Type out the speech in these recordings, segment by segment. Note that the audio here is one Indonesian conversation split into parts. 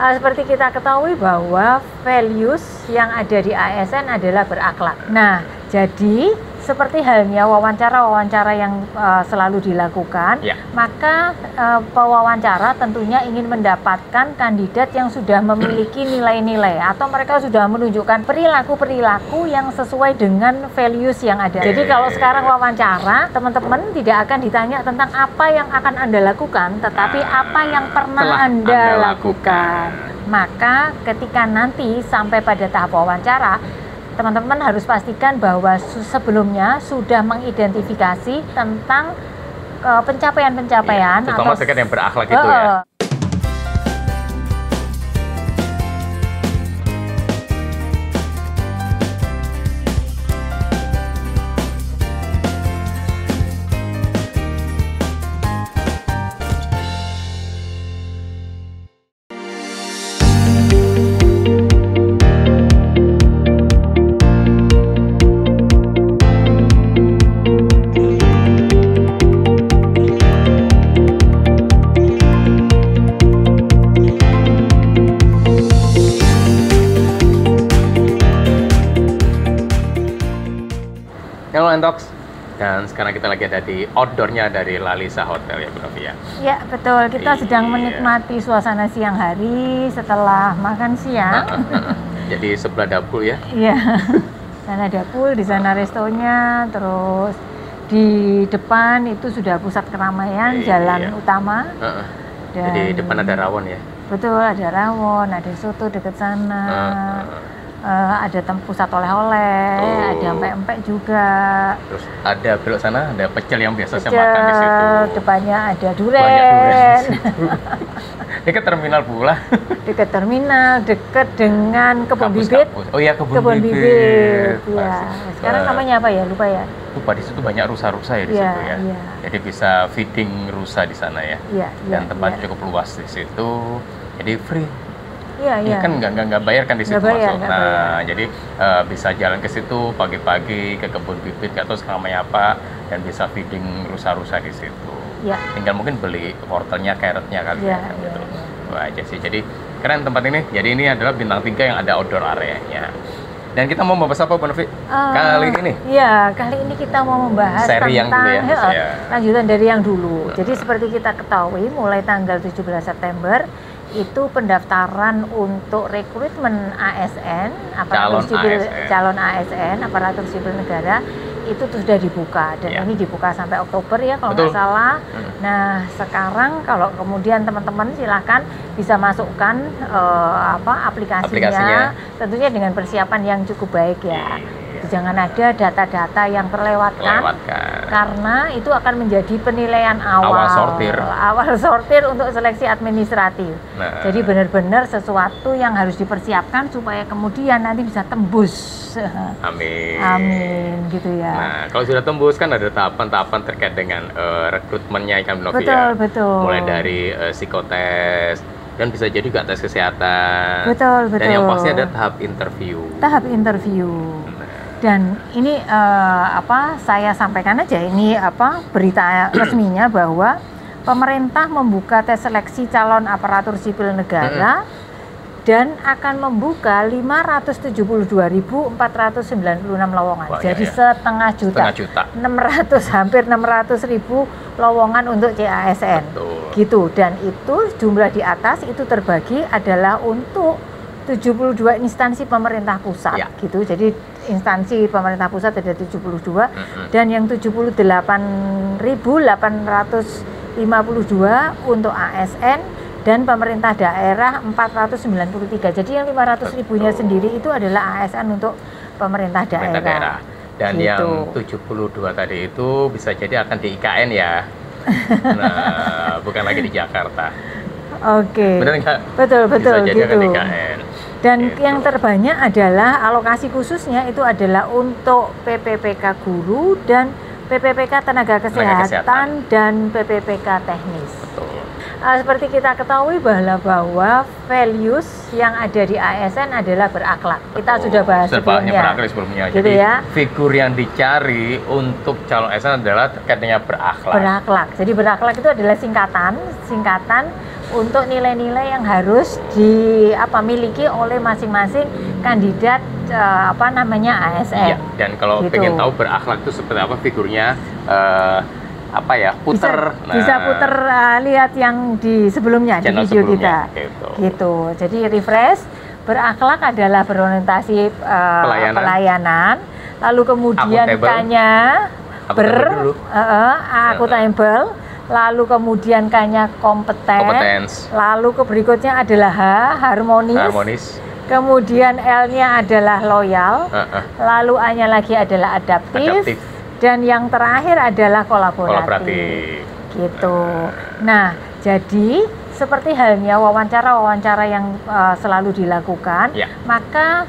Seperti kita ketahui bahwa values yang ada di ASN adalah berakhlak. Nah, jadi seperti halnya wawancara-wawancara yang selalu dilakukan, maka pewawancara tentunya ingin mendapatkan kandidat yang sudah memiliki nilai-nilai atau mereka sudah menunjukkan perilaku-perilaku yang sesuai dengan values yang ada. Jadi kalau sekarang wawancara, teman-teman tidak akan ditanya tentang apa yang akan Anda lakukan, tetapi apa yang pernah Anda lakukan. Maka ketika nanti sampai pada tahap wawancara, teman-teman harus pastikan bahwa sebelumnya sudah mengidentifikasi tentang pencapaian-pencapaian terutama terkait yang berakhlak itu ya. Halo Entox, dan sekarang kita lagi ada di outdoornya dari Lalisa Hotel ya Bu Novi ya? Ya betul, kita sedang menikmati suasana siang hari setelah makan siang. Jadi sebelah dapur ya? Iya, sana dapur, di sana restonya, terus di depan itu sudah pusat keramaian, jalan utama. Dan jadi depan ada rawon ya? Betul, ada rawon, ada soto dekat sana. Ada pusat oleh-oleh, ada empek-empek juga. Terus ada belok sana ada pecel yang biasa saya makan di situ. Depannya ada duren. Banyak duren. Dekat terminal pula. Dekat terminal, dekat dengan kebun bibit. Oh iya, kebun bibit. Ya. Sekarang namanya apa ya? Lupa ya. Lupa, di situ banyak rusa-rusa ya di situ ya. Jadi bisa feeding rusa di sana ya. Dan tempat cukup luas di situ. Jadi free. Iya. Kan nggak bayar kan di situ masuk. Nah, jadi bisa jalan ke situ pagi-pagi ke kebun bibit, nggak tahu namanya apa, dan bisa feeding rusa-rusa di situ. Tinggal mungkin beli wortelnya, carrotnya kali ya. Gitu. Wah aja sih. Jadi keren tempat ini. Jadi ini adalah bintang 3 yang ada outdoor areanya. Dan kita mau membahas apa Bu Novi kali ini? Iya, kali ini kita mau membahas seri tentang yang dulu ya, lanjutan dari yang dulu. Jadi seperti kita ketahui mulai tanggal 17 September itu pendaftaran untuk rekrutmen ASN, calon ASN, aparatur sipil negara itu sudah dibuka dan ini dibuka sampai Oktober ya kalau nggak salah. Nah sekarang kalau kemudian teman-teman silahkan bisa masukkan aplikasinya, tentunya dengan persiapan yang cukup baik ya. Jangan ada data-data yang terlewatkan, karena itu akan menjadi penilaian awal sortir untuk seleksi administratif. Jadi benar-benar sesuatu yang harus dipersiapkan supaya kemudian nanti bisa tembus. Amin gitu ya. Nah kalau sudah tembus kan ada tahapan-tahapan terkait dengan rekrutmennya kan Bu Novi ya. Betul. Mulai dari psikotes dan bisa jadi juga tes kesehatan. Betul. Dan yang pasti ada tahap interview. Dan ini saya sampaikan aja ini berita resminya bahwa pemerintah membuka tes seleksi calon aparatur sipil negara dan akan membuka 572.496 lowongan. Jadi setengah juta. 600.000 lowongan untuk CASN. Gitu. Dan itu jumlah di atas itu terbagi adalah untuk 72 instansi pemerintah pusat gitu. Jadi instansi pemerintah pusat ada 72 dan yang 78.852 untuk ASN dan pemerintah daerah 493. Jadi yang 500.000-nya sendiri itu adalah ASN untuk pemerintah daerah. Dan yang 72 tadi itu bisa jadi akan di IKN ya. Nah, bukan lagi di Jakarta. Benar nggak? Betul bisa jadi gitu. Akan di IKN. Dan yang terbanyak adalah alokasi khususnya itu adalah untuk PPPK guru dan PPPK tenaga kesehatan dan PPPK teknis. Seperti kita ketahui bahwa values yang ada di ASN adalah berakhlak. Kita sudah bahas sebelumnya. Gitu ya. Figur yang dicari untuk calon ASN adalah terkait dengan berakhlak. Jadi berakhlak itu adalah singkatan untuk nilai-nilai yang harus miliki oleh masing-masing kandidat ASN. Iya, dan kalau gitu. pengen tahu berakhlak itu seperti apa figurnya, puter. Bisa puter lihat yang di sebelumnya di video kita. Gitu. Jadi refresh, berakhlak adalah berorientasi pelayanan. Lalu kemudian K-nya akuntabel. Lalu kemudian K-nya kompeten. Lalu berikutnya adalah harmonis. Kemudian L-nya adalah loyal. Lalu A-nya lagi adalah adaptif. Dan yang terakhir adalah kolaboratif. Gitu. Nah, jadi seperti halnya wawancara yang selalu dilakukan, maka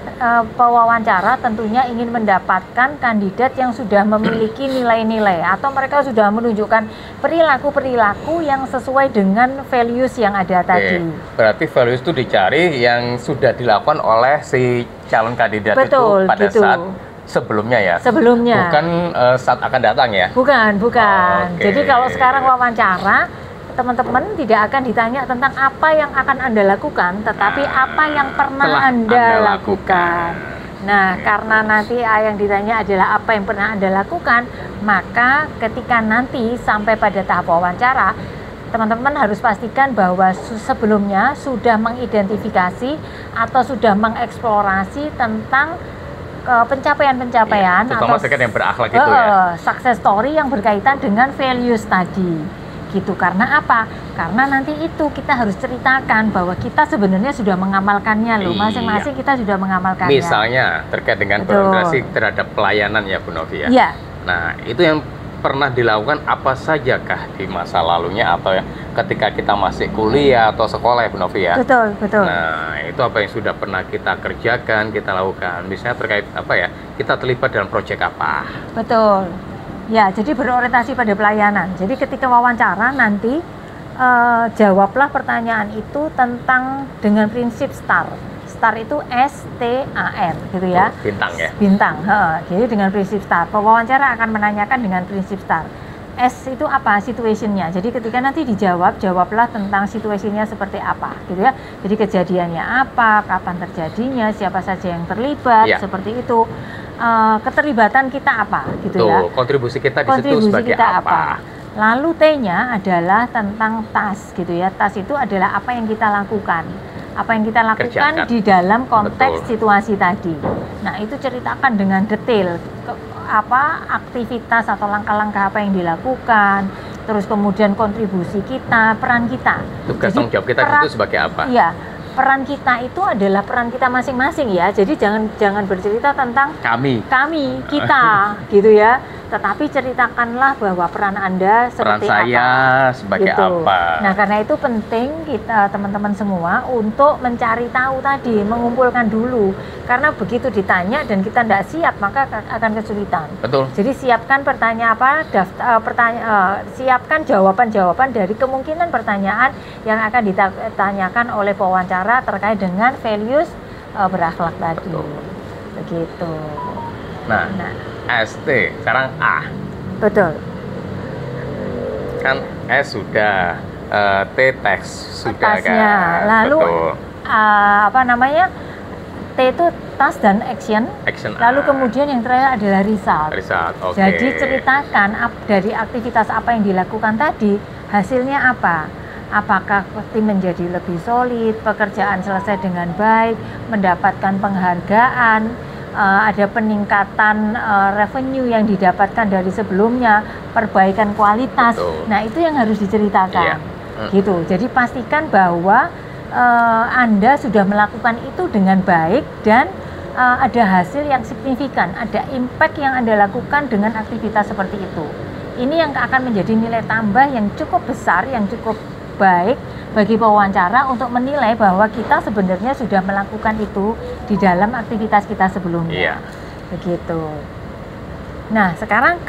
pewawancara tentunya ingin mendapatkan kandidat yang sudah memiliki nilai-nilai atau mereka sudah menunjukkan perilaku-perilaku yang sesuai dengan values yang ada tadi. Berarti values itu dicari yang sudah dilakukan oleh si calon kandidat itu pada saat sebelumnya ya? Sebelumnya. Bukan saat akan datang ya? Bukan. Jadi kalau sekarang wawancara, teman-teman tidak akan ditanya tentang apa yang akan Anda lakukan, tetapi apa yang pernah Anda lakukan. Nah, karena nanti yang ditanya adalah apa yang pernah Anda lakukan, maka ketika nanti sampai pada tahap wawancara, teman-teman harus pastikan bahwa sebelumnya sudah mengidentifikasi atau sudah mengeksplorasi tentang pencapaian-pencapaian atau yang berakhlak itu success story yang berkaitan dengan values tadi. Gitu. Karena apa? Karena nanti itu kita harus ceritakan bahwa kita sebenarnya sudah mengamalkannya loh. Masing-masing kita sudah mengamalkannya. Misalnya terkait dengan berorientasi terhadap pelayanan ya Bu Novi ya. Iya. Nah, itu yang pernah dilakukan apa sajakah di masa lalunya atau ketika kita masih kuliah atau sekolah ya Bu Novi ya? Betul. Nah, itu apa yang sudah pernah kita kerjakan, kita lakukan. Misalnya terkait kita terlibat dalam proyek apa? Betul. Ya, jadi berorientasi pada pelayanan. Jadi ketika wawancara nanti jawablah pertanyaan itu dengan prinsip STAR. STAR itu STAR, gitu ya. Bintang ya. Bintang. Jadi dengan prinsip STAR. Pewawancara akan menanyakan dengan prinsip STAR. S itu apa? Situationnya. Jadi ketika nanti jawablah tentang situasinya seperti apa, gitu ya. Jadi kejadiannya apa, kapan terjadinya, siapa saja yang terlibat, seperti itu. Keterlibatan kita apa, gitu ya. Kontribusi kita di situ sebagai apa. Lalu T-nya adalah tentang task, gitu ya. Task itu adalah apa yang kita lakukan. Apa yang kita lakukan di dalam konteks situasi tadi. Nah, itu ceritakan dengan detail aktivitas atau langkah-langkah apa yang dilakukan, terus kemudian kontribusi kita, peran kita. Tugas tanggung jawab kita itu sebagai apa? Iya, peran kita itu adalah peran kita masing-masing ya. Jadi jangan bercerita tentang kami, kita, gitu ya. Tetapi ceritakanlah bahwa peran Anda seperti peran saya sebagai gitu. apa. Nah, karena itu penting kita teman-teman semua untuk mencari tahu tadi, mengumpulkan dulu. Karena begitu ditanya dan kita tidak siap, maka akan kesulitan. Betul. Jadi siapkan siapkan jawaban-jawaban dari kemungkinan pertanyaan yang akan ditanyakan oleh pewawancara terkait dengan values berakhlak tadi. Betul. Begitu. Nah. ST, sekarang A. Betul. Kan S sudah, T teks sudah tasnya. Kan. Lalu T itu task dan action. Lalu kemudian yang terakhir adalah result. Okay. Jadi ceritakan dari aktivitas apa yang dilakukan tadi, hasilnya apa? Apakah tim menjadi lebih solid, pekerjaan selesai dengan baik, mendapatkan penghargaan, ada peningkatan revenue yang didapatkan dari sebelumnya, perbaikan kualitas. Betul. Nah, itu yang harus diceritakan. Gitu. Jadi pastikan bahwa Anda sudah melakukan itu dengan baik dan ada hasil yang signifikan, ada impact yang Anda lakukan dengan aktivitas seperti itu. Ini yang akan menjadi nilai tambah yang cukup besar, yang cukup baik bagi pewawancara untuk menilai bahwa kita sebenarnya sudah melakukan itu di dalam aktivitas kita sebelumnya. Begitu. Nah, sekarang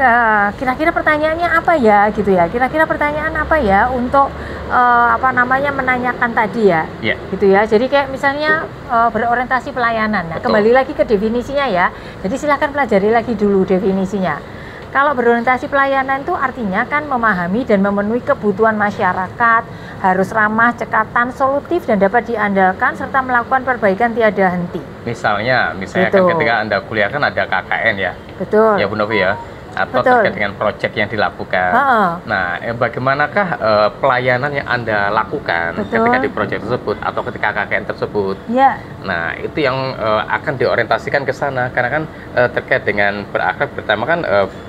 kira-kira pertanyaannya apa ya, gitu ya? Kira-kira pertanyaan apa ya untuk menanyakan tadi ya, gitu ya. Jadi kayak misalnya berorientasi pelayanan. Nah, kembali lagi ke definisinya ya. Jadi silahkan pelajari lagi dulu definisinya. Kalau berorientasi pelayanan itu artinya kan memahami dan memenuhi kebutuhan masyarakat, harus ramah, cekatan, solutif dan dapat diandalkan serta melakukan perbaikan tiada henti. Misalnya kan ketika Anda kuliah kan ada KKN ya. Betul. Ya Bu Novi ya. Atau terkait dengan proyek yang dilakukan. Nah, bagaimanakah pelayanan yang Anda lakukan ketika di proyek tersebut atau ketika KKN tersebut? Ya. Nah, itu yang akan diorientasikan ke sana karena kan terkait dengan berakhlak pertama kan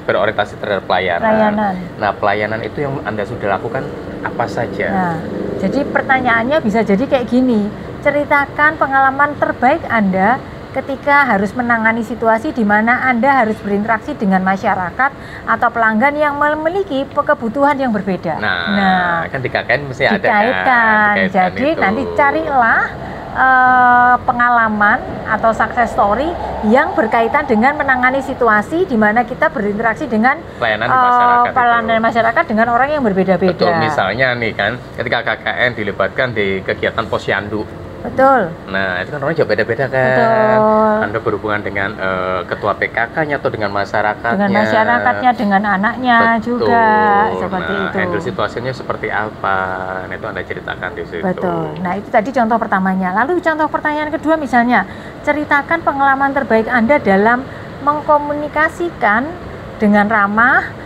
berorientasi terhadap pelayanan. Nah, pelayanan itu yang Anda sudah lakukan apa saja? Nah, jadi pertanyaannya bisa jadi kayak gini. Ceritakan pengalaman terbaik Anda ketika harus menangani situasi di mana Anda harus berinteraksi dengan masyarakat atau pelanggan yang memiliki kebutuhan yang berbeda. Nah kan di KKN mesti ada kan. Jadi nanti carilah pengalaman atau success story yang berkaitan dengan menangani situasi di mana kita berinteraksi dengan pelayanan masyarakat dengan orang yang berbeda-beda. Betul, misalnya nih kan ketika KKN dilibatkan di kegiatan posyandu. Betul. Nah, itu kan orang juga beda-beda kan. Betul. Anda berhubungan dengan ketua PKK-nya atau dengan masyarakatnya. Dengan masyarakatnya, dengan anaknya. Betul. Juga seperti itu. Handle situasinya seperti apa? Nah, itu Anda ceritakan di situ. Betul. Nah, itu tadi contoh pertamanya. Lalu contoh pertanyaan kedua misalnya, ceritakan pengalaman terbaik Anda dalam mengkomunikasikan dengan ramah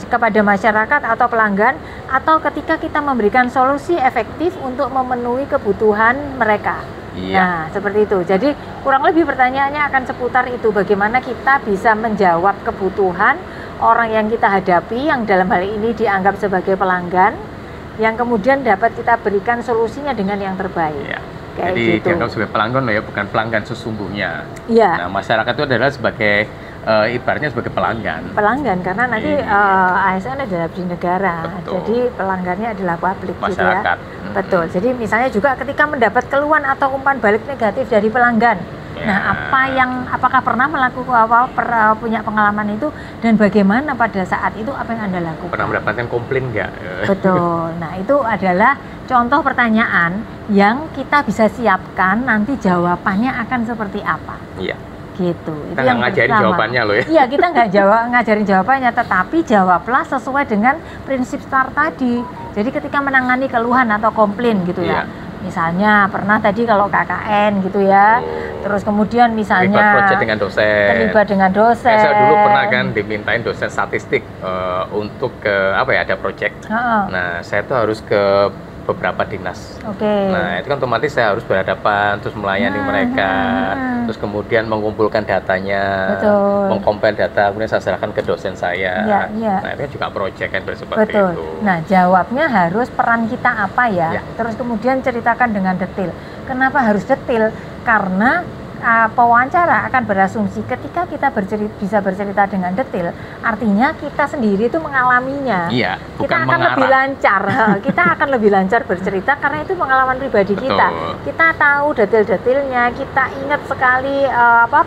kepada masyarakat atau pelanggan atau ketika kita memberikan solusi efektif untuk memenuhi kebutuhan mereka. Nah, seperti itu. Jadi kurang lebih pertanyaannya akan seputar itu, bagaimana kita bisa menjawab kebutuhan orang yang kita hadapi yang dalam hal ini dianggap sebagai pelanggan yang kemudian dapat kita berikan solusinya dengan yang terbaik. Jadi gitu. Dianggap sebagai pelanggan ya, bukan pelanggan sesungguhnya. Nah, masyarakat itu adalah sebagai ibaratnya sebagai pelanggan. Pelanggan karena nanti ASN adalah abdi negara. Betul. Jadi pelanggannya adalah publik gitu ya. Betul. Jadi misalnya juga ketika mendapat keluhan atau umpan balik negatif dari pelanggan. Nah, apakah pernah punya pengalaman itu dan bagaimana pada saat itu apa yang Anda lakukan? Pernah mendapatkan komplain nggak? Betul. Nah, itu adalah contoh pertanyaan yang kita bisa siapkan nanti jawabannya akan seperti apa. Iya. Gitu. Kita nggak ngajarin jawabannya loh ya. Iya, kita nggak ngajarin jawabannya, tetapi jawablah sesuai dengan prinsip STAR tadi. Jadi ketika menangani keluhan atau komplain gitu ya. Misalnya pernah tadi kalau KKN gitu ya. Terus kemudian misalnya terlibat dengan dosen. Saya dulu pernah kan dimintain dosen statistik untuk ada proyek. Nah, saya tuh harus ke beberapa dinas. Nah, itu kan otomatis saya harus berhadapan terus melayani mereka. Terus kemudian mengumpulkan datanya, mengkompil data, kemudian saya serahkan ke dosen saya. Nah, itu kan juga proyek kan seperti itu. Nah, jawabnya harus peran kita apa ya? Terus kemudian ceritakan dengan detail. Kenapa harus detail? Karena pewawancara akan berasumsi ketika kita bisa bercerita dengan detail, artinya kita sendiri itu mengalaminya. Kita akan lebih lancar. Kita akan lebih lancar bercerita karena itu pengalaman pribadi kita. Kita tahu detail-detailnya, kita ingat sekali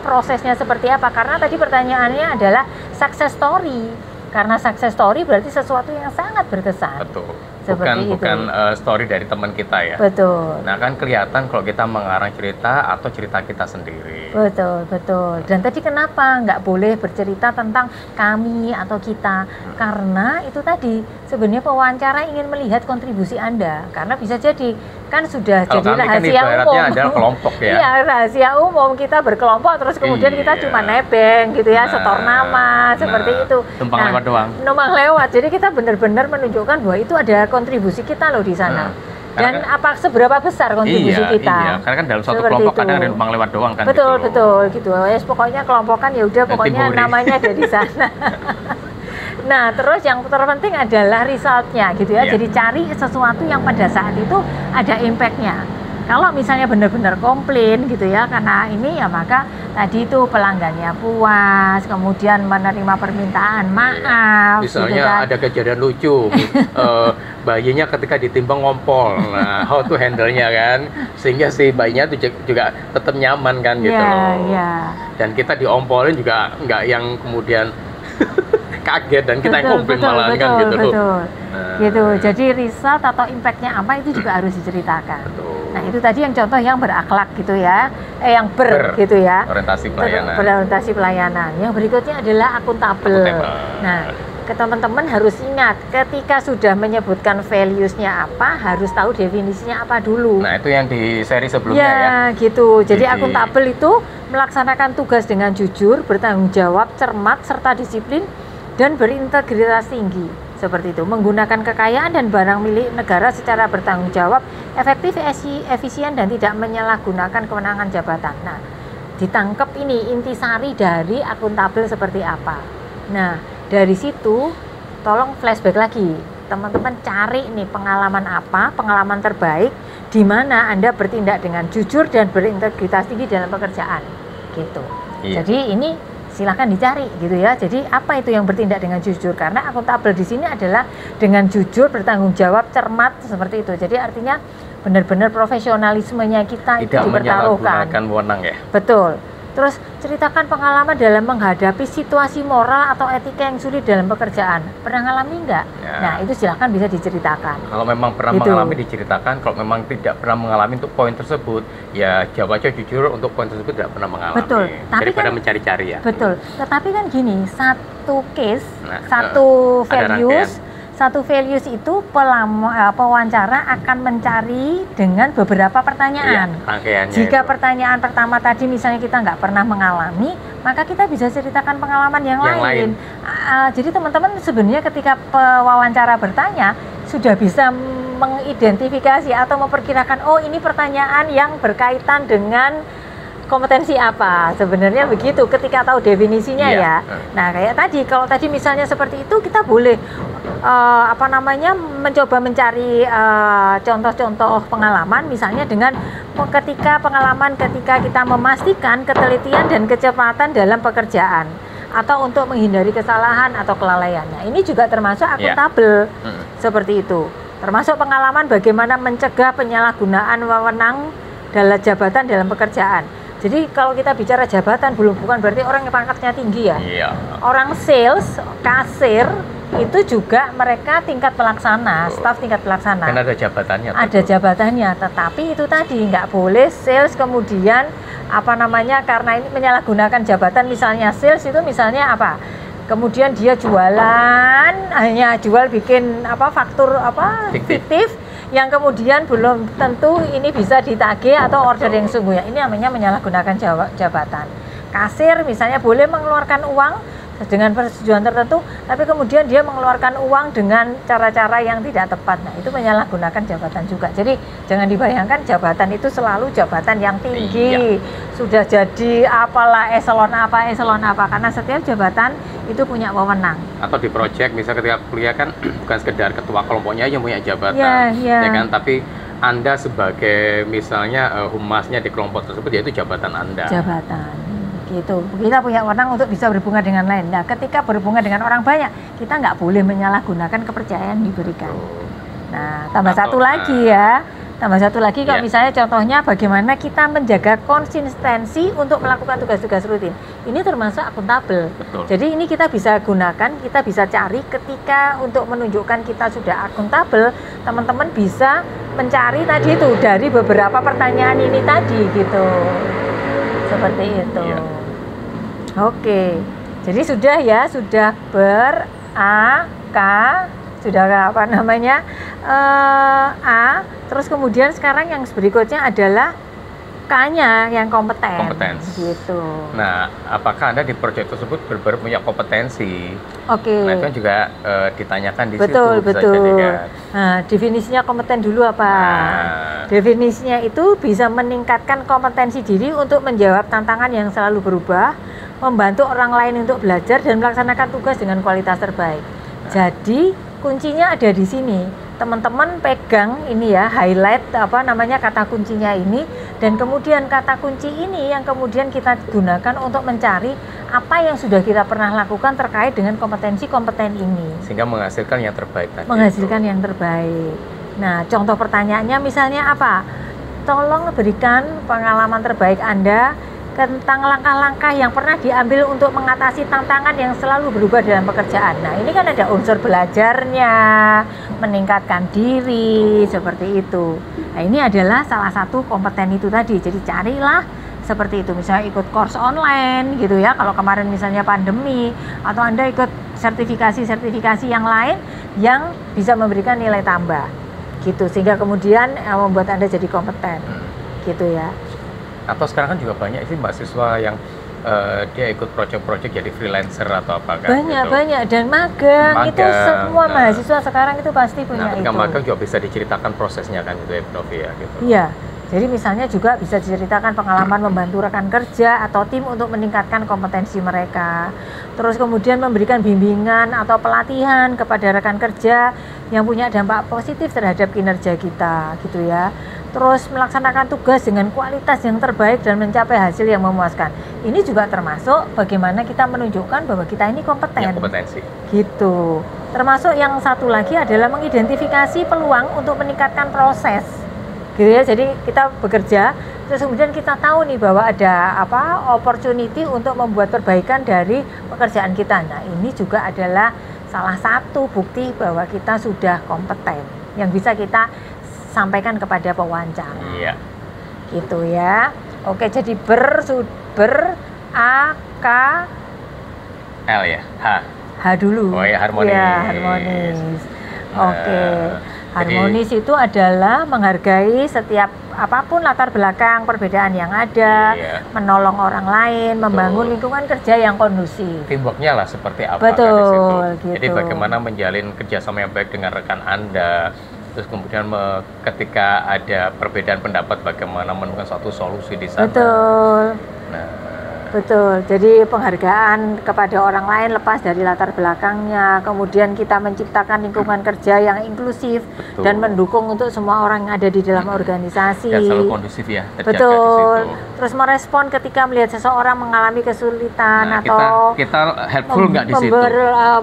prosesnya seperti apa. Karena tadi pertanyaannya adalah success story. Karena success story berarti sesuatu yang sangat berkesan. Betul. Bukan story dari teman kita ya. Betul. Nah, kan kelihatan kalau kita mengarang cerita atau cerita kita sendiri. Betul. Dan tadi kenapa nggak boleh bercerita tentang kami atau kita? Karena itu tadi sebenarnya pewawancara ingin melihat kontribusi Anda. Karena bisa jadi kan sudah kalau jadi rahasia kan umum. Adalah kelompok ya. Iya, rahasia umum, kita berkelompok terus kemudian kita cuma nebeng gitu ya, setor nama seperti itu. Numpang lewat doang. Numpang lewat. Jadi kita benar-benar menunjukkan bahwa itu ada kontribusi kita loh di sana. Dan seberapa besar kontribusi kita? Iya, karena kan dalam suatu kelompok kadang ada numpang lewat doang kan. Betul gitu. Pokoknya kelompokan ya udah pokoknya namanya ada di sana. Nah, terus yang terpenting adalah resultnya gitu ya. Jadi cari sesuatu yang pada saat itu ada impact-nya. Kalau misalnya benar-benar komplain gitu ya, karena ini ya maka tadi itu pelanggannya puas, kemudian menerima permintaan maaf. Misalnya gitu kan. ada kejadian lucu, bayinya ketika ditimbang ngompol, nah how to handle-nya kan, sehingga si bayinya itu juga tetap nyaman kan gitu loh. Dan kita diompolin juga nggak yang kemudian kaget dan kita yang komplain malah kan gitu loh. Gitu. Jadi result atau impact-nya apa itu juga harus diceritakan. Betul. Nah, itu tadi yang contoh yang berakhlak gitu ya, yang gitu ya. Orientasi pelayanan. Berorientasi pelayanan. Yang berikutnya adalah akuntabel. Nah, teman-teman harus ingat ketika sudah menyebutkan values-nya apa, harus tahu definisinya apa dulu. Nah, itu yang di seri sebelumnya ya. Gitu. Jadi akuntabel itu melaksanakan tugas dengan jujur, bertanggung jawab, cermat, serta disiplin dan berintegritas tinggi. Seperti itu. Menggunakan kekayaan dan barang milik negara secara bertanggung jawab, efektif, efisien dan tidak menyalahgunakan kewenangan jabatan. Nah, ditangkap ini intisari dari akuntabel seperti apa. Nah, dari situ tolong flashback lagi, teman-teman cari nih pengalaman apa, pengalaman terbaik di mana Anda bertindak dengan jujur dan berintegritas tinggi dalam pekerjaan gitu. Jadi ini silahkan dicari gitu ya. Jadi apa itu yang bertindak dengan jujur, karena akuntabel di sini adalah dengan jujur, bertanggung jawab, cermat, seperti itu. Jadi artinya benar-benar profesionalismenya kita tidak itu dipertaruhkan. Menyalahgunakan wewenang ya. Betul. Terus ceritakan pengalaman dalam menghadapi situasi moral atau etika yang sulit dalam pekerjaan. Pernah ngalami enggak? Ya. Nah, itu silahkan bisa diceritakan. Kalau memang pernah mengalami diceritakan, kalau memang tidak pernah mengalami untuk poin tersebut, ya jawab aja jujur untuk poin tersebut tidak pernah mengalami. Betul. Daripada mencari-cari ya. Betul. Tetapi kan gini, satu case, satu values itu pewawancara akan mencari dengan beberapa pertanyaan. Jika itu. Pertanyaan pertama tadi misalnya kita nggak pernah mengalami, maka kita bisa ceritakan pengalaman yang lain. Jadi teman-teman sebenarnya ketika pewawancara bertanya sudah bisa mengidentifikasi atau memperkirakan, oh ini pertanyaan yang berkaitan dengan kompetensi apa, sebenarnya begitu ketika tahu definisinya ya. Nah kayak tadi, kalau tadi misalnya seperti itu, kita boleh mencoba mencari contoh-contoh pengalaman, misalnya dengan ketika kita memastikan ketelitian dan kecepatan dalam pekerjaan atau untuk menghindari kesalahan atau kelalaian. Nah, ini juga termasuk akuntabel seperti itu. Termasuk pengalaman bagaimana mencegah penyalahgunaan wewenang dalam jabatan dalam pekerjaan. Jadi kalau kita bicara jabatan bukan berarti orang yang pangkatnya tinggi ya. Orang sales, kasir itu juga mereka tingkat pelaksana, staf tingkat pelaksana. Kan ada jabatannya. Ada jabatannya, tetapi itu tadi nggak boleh sales kemudian karena ini menyalahgunakan jabatan, misalnya sales itu misalnya apa? Kemudian dia jualan, hanya jual bikin faktur fiktif yang kemudian belum tentu ini bisa ditagih atau order yang sungguhnya. Ini namanya menyalahgunakan jabatan. Kasir misalnya boleh mengeluarkan uang dengan persetujuan tertentu, tapi kemudian dia mengeluarkan uang dengan cara-cara yang tidak tepat. Nah, itu menyalahgunakan jabatan juga. Jadi jangan dibayangkan jabatan itu selalu jabatan yang tinggi. Sudah jadi eselon apa, karena setiap jabatan itu punya wewenang. Atau di proyek misalnya ketika kuliah kan bukan sekedar ketua kelompoknya yang punya jabatan, ya kan, tapi Anda sebagai misalnya humasnya di kelompok tersebut, yaitu jabatan Anda. Gitu. Kita punya wewenang untuk bisa berhubungan dengan lain. Nah, ketika berhubungan dengan orang banyak, kita nggak boleh menyalahgunakan kepercayaan yang diberikan. Nah, tambah satu lagi kalau misalnya contohnya bagaimana kita menjaga konsistensi untuk melakukan tugas-tugas rutin. Ini termasuk akuntabel. Jadi ini kita bisa gunakan, kita bisa cari ketika untuk menunjukkan kita sudah akuntabel, teman-teman bisa mencari tadi itu dari beberapa pertanyaan ini tadi gitu. Seperti itu. Oke. Jadi sudah A, terus kemudian sekarang yang berikutnya adalah K-nya yang kompetensi gitu. Nah, apakah Anda di proyek tersebut benar-benar punya kompetensi? Nah, itu kan juga ditanyakan di situ. Betul. Nah, definisinya kompeten dulu apa? Definisinya itu bisa meningkatkan kompetensi diri untuk menjawab tantangan yang selalu berubah, membantu orang lain untuk belajar dan melaksanakan tugas dengan kualitas terbaik. Jadi kuncinya ada di sini. Teman-teman pegang ini ya, highlight kata kuncinya ini, dan kemudian kata kunci ini yang kemudian kita gunakan untuk mencari apa yang sudah kita pernah lakukan terkait dengan kompetensi-kompeten ini. Sehingga menghasilkan yang terbaik tadi. Yang terbaik. Nah, contoh pertanyaannya misalnya apa? Tolong berikan pengalaman terbaik Anda tentang langkah-langkah yang pernah diambil untuk mengatasi tantangan yang selalu berubah dalam pekerjaan. Nah, ini kan ada unsur belajarnya, meningkatkan diri, seperti itu. Nah, ini adalah salah satu kompeten itu tadi. Jadi carilah seperti itu, misalnya ikut course online gitu ya, kalau kemarin misalnya pandemi, atau Anda ikut sertifikasi yang lain yang bisa memberikan nilai tambah gitu, sehingga kemudian membuat Anda jadi kompeten gitu ya. Atau sekarang kan juga banyak sih mahasiswa yang dia ikut project-project jadi freelancer atau apa kan? Banyak dan magang itu semua mahasiswa sekarang itu pasti punya itu. Magang juga bisa diceritakan prosesnya kan gitu ya, Novi ya gitu. Iya. Jadi misalnya juga bisa diceritakan pengalaman membantu rekan kerja atau tim untuk meningkatkan kompetensi mereka. Terus kemudian memberikan bimbingan atau pelatihan kepada rekan kerja yang punya dampak positif terhadap kinerja kita gitu ya. Terus melaksanakan tugas dengan kualitas yang terbaik dan mencapai hasil yang memuaskan. Ini juga termasuk bagaimana kita menunjukkan bahwa kita ini kompeten. Ya, kompetensi. Gitu. Termasuk yang satu lagi adalah mengidentifikasi peluang untuk meningkatkan proses. Gitu ya. Jadi kita bekerja, terus kemudian kita tahu nih bahwa ada opportunity untuk membuat perbaikan dari pekerjaan kita. Nah, ini juga adalah salah satu bukti bahwa kita sudah kompeten yang bisa kita sampaikan kepada pewawancara. Iya. Gitu ya. Oke, jadi A, K, L ya? H dulu. Oh ya, harmonis. Ya, harmonis. Oke. Harmonis itu adalah menghargai setiap apapun latar belakang perbedaan yang ada, menolong orang lain, membangun lingkungan kerja yang kondusif. Teamworknya lah seperti apa? Betul, kan di situ. gitu. Jadi bagaimana menjalin kerjasama yang baik dengan rekan Anda, terus kemudian ketika ada perbedaan pendapat bagaimana menemukan suatu solusi di sana. Betul. Nah. Betul, jadi penghargaan kepada orang lain lepas dari latar belakangnya, kemudian kita menciptakan lingkungan kerja yang inklusif. Betul. Dan mendukung untuk semua orang yang ada di dalam organisasi. Dan selalu kondusif ya, terjaga. Betul. Di situ. Terus merespon ketika melihat seseorang mengalami kesulitan atau kita helpful nggak di situ?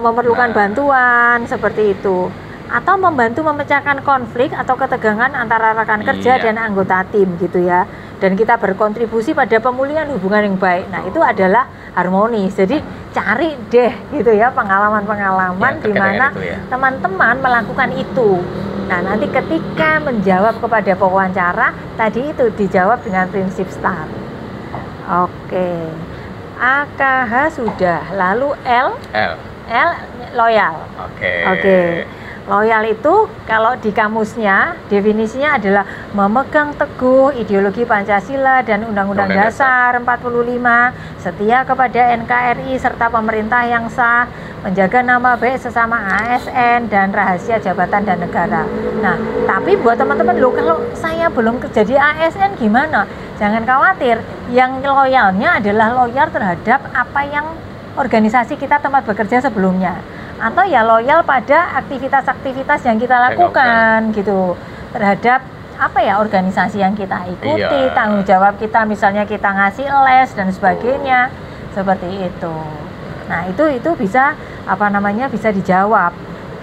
Memerlukan bantuan seperti itu. Atau membantu memecahkan konflik atau ketegangan antara rekan kerja dan anggota tim gitu ya. Dan kita berkontribusi pada pemulihan hubungan yang baik. Nah, itu adalah harmonis. Jadi cari deh gitu ya pengalaman-pengalaman di mana teman-teman melakukan itu. Nah, nanti ketika menjawab kepada pewawancara, tadi itu dijawab dengan prinsip STAR. Oke. A, K, H sudah. Lalu L loyal. Oke. Loyal itu kalau di kamusnya definisinya adalah memegang teguh ideologi Pancasila dan Undang-Undang Dasar 45, setia kepada NKRI serta pemerintah yang sah, menjaga nama baik sesama ASN dan rahasia jabatan dan negara. Nah, tapi buat teman-teman loh, kalau saya belum kerja di ASN gimana? Jangan khawatir, yang loyalnya adalah loyal terhadap apa yang organisasi kita tempat bekerja sebelumnya. Atau ya loyal pada aktivitas-aktivitas yang kita lakukan gitu terhadap organisasi yang kita ikuti, tanggung jawab kita misalnya kita ngasih les dan sebagainya seperti itu. Nah, itu bisa bisa dijawab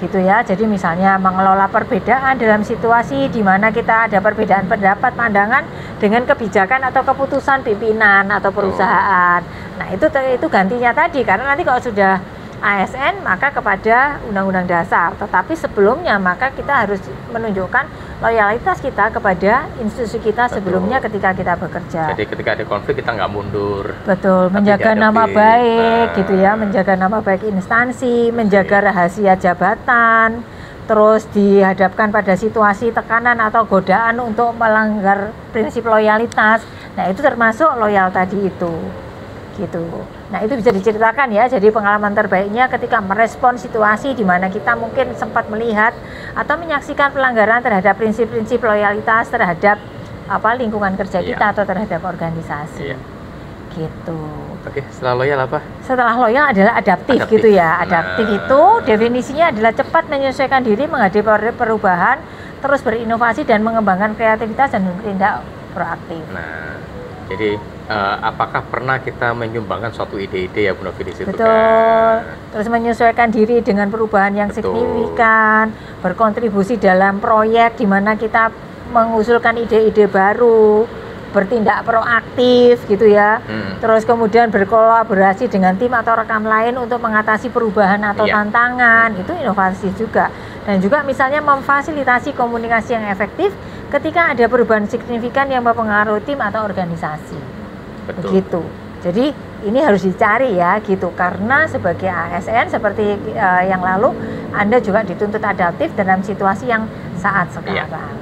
gitu ya. Jadi misalnya mengelola perbedaan dalam situasi di mana kita ada perbedaan pendapat, pandangan dengan kebijakan atau keputusan pimpinan atau perusahaan. Nah, itu gantinya tadi, karena nanti kalau sudah ASN maka kepada Undang-Undang Dasar, tetapi sebelumnya maka kita harus menunjukkan loyalitas kita kepada institusi kita sebelumnya ketika kita bekerja. Jadi ketika ada konflik kita nggak mundur. Betul, menjaga nama baik gitu ya, menjaga nama baik instansi, menjaga rahasia jabatan, terus dihadapkan pada situasi tekanan atau godaan untuk melanggar prinsip loyalitas. Nah, itu termasuk loyal tadi itu. Gitu. Nah, itu bisa diceritakan ya. Jadi pengalaman terbaiknya ketika merespon situasi di mana kita mungkin sempat melihat atau menyaksikan pelanggaran terhadap prinsip-prinsip loyalitas terhadap lingkungan kerja kita atau terhadap organisasi. Gitu. Oke, setelah loyal apa? Setelah loyal adalah adaptif. Gitu ya. Adaptif itu definisinya adalah cepat menyesuaikan diri menghadapi perubahan, terus berinovasi dan mengembangkan kreativitas dan bertindak proaktif. Nah, jadi apakah pernah kita menyumbangkan suatu ide-ide ya Bu Novi di situ? Betul. Kan? Terus menyesuaikan diri dengan perubahan yang signifikan, berkontribusi dalam proyek di mana kita mengusulkan ide-ide baru, bertindak proaktif gitu ya. Terus kemudian berkolaborasi dengan tim atau rekan lain untuk mengatasi perubahan atau tantangan, itu inovasi juga. Dan juga misalnya memfasilitasi komunikasi yang efektif ketika ada perubahan signifikan yang mempengaruhi tim atau organisasi. Betul. Begitu. Jadi ini harus dicari ya gitu, karena sebagai ASN seperti yang lalu Anda juga dituntut adaptif dalam situasi yang saat sekarang.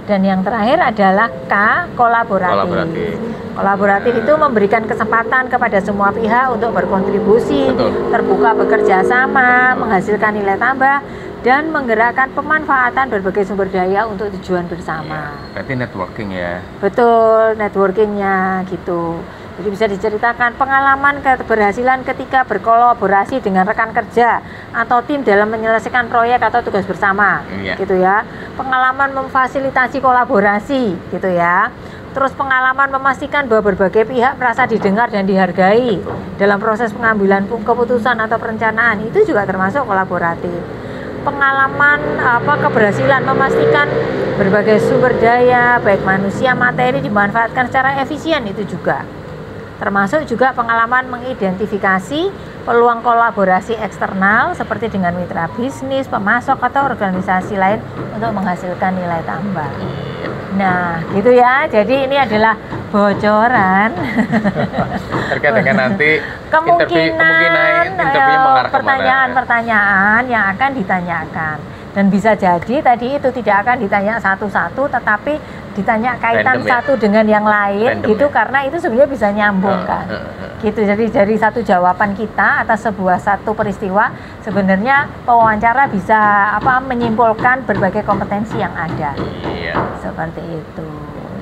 Dan yang terakhir adalah K, kolaboratif. Kolaboratif itu memberikan kesempatan kepada semua pihak untuk berkontribusi, terbuka bekerja sama, menghasilkan nilai tambah, dan menggerakkan pemanfaatan berbagai sumber daya untuk tujuan bersama. Berarti networking ya? Betul, networkingnya gitu. Jadi bisa diceritakan pengalaman keberhasilan ketika berkolaborasi dengan rekan kerja atau tim dalam menyelesaikan proyek atau tugas bersama, gitu ya. Pengalaman memfasilitasi kolaborasi, gitu ya. Terus pengalaman memastikan bahwa berbagai pihak merasa didengar dan dihargai dalam proses pengambilan keputusan atau perencanaan, itu juga termasuk kolaboratif. Pengalaman keberhasilan memastikan berbagai sumber daya baik manusia materi dimanfaatkan secara efisien, itu juga termasuk juga pengalaman mengidentifikasi peluang kolaborasi eksternal seperti dengan mitra bisnis, pemasok atau organisasi lain untuk menghasilkan nilai tambah. Nah, gitu ya. Jadi ini adalah bocoran terkait dengan nanti kemungkinan pertanyaan-pertanyaan yang akan ditanyakan. Dan bisa jadi tadi itu tidak akan ditanya satu-satu, tetapi ditanya kaitan satu dengan yang lain, gitu, karena itu sebenarnya bisa nyambung kan. Gitu. Jadi dari satu jawaban kita atas satu peristiwa, sebenarnya pewawancara bisa menyimpulkan berbagai kompetensi yang ada. Seperti itu.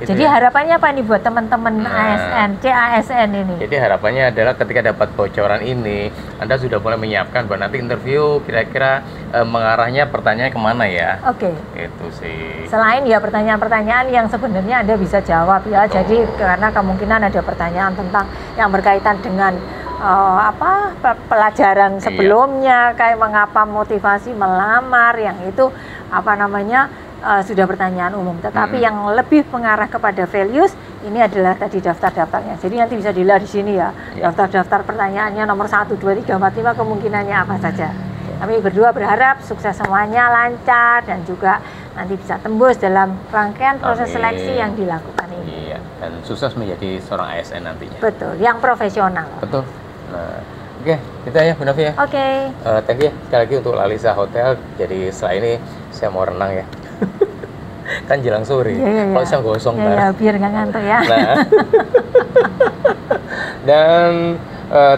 Jadi harapannya apa nih buat teman-teman ASN, CASN ini? Jadi harapannya adalah ketika dapat bocoran ini, Anda sudah mulai menyiapkan buat nanti interview, kira-kira mengarahnya pertanyaannya kemana ya? Oke. Itu sih. Selain ya pertanyaan-pertanyaan yang sebenarnya Anda bisa jawab ya. Jadi karena kemungkinan ada pertanyaan tentang yang berkaitan dengan pelajaran sebelumnya, kayak mengapa motivasi melamar, yang itu sudah pertanyaan umum, tetapi yang lebih mengarah kepada values ini adalah tadi daftar-daftarnya. Jadi nanti bisa dilihat di sini ya, daftar-daftar pertanyaannya nomor 1, 2, 3, 4, 5 kemungkinannya apa saja. Kami berdua berharap sukses semuanya, lancar, dan juga nanti bisa tembus dalam rangkaian proses seleksi yang dilakukan ini. Iya, dan sukses menjadi seorang ASN nantinya. Betul, yang profesional. Betul. Nah, oke, kita ya Bu Nafi ya. Oke. Thank you ya sekali lagi untuk Lalisa Hotel. Jadi setelah ini saya mau renang ya. Kan jelang sore, kalau siang gosong biar nggak ngantuk ya. Nah. Dan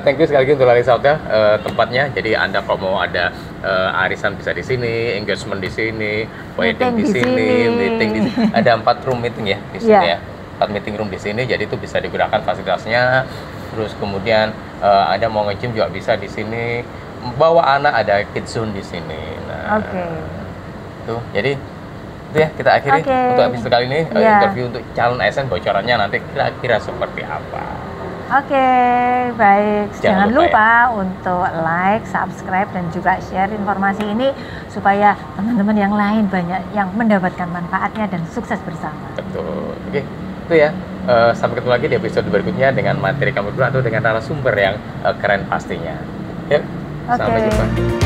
thank you sekali lagi untuk Lalisa Hotel tempatnya. Jadi Anda kalau mau ada arisan bisa di sini, engagement di sini, wedding di sini, meeting di sini. Ada 4 room meeting ya di sini ya. 4 meeting room di sini. Jadi itu bisa digunakan fasilitasnya. Terus kemudian Anda mau nge-gym juga bisa di sini. Bawa anak ada kids zone di sini. Nah, tuh jadi itu ya kita akhiri untuk episode kali ini interview untuk calon ASN, bocorannya nanti kira-kira seperti apa. Oke, baik. Jangan lupa untuk like, subscribe, dan juga share informasi ini supaya teman-teman yang lain banyak yang mendapatkan manfaatnya dan sukses bersama. Betul. Oke, itu ya. Sampai ketemu lagi di episode berikutnya dengan materi kamu dulu atau dengan narasumber yang keren pastinya. Yuk, sampai jumpa.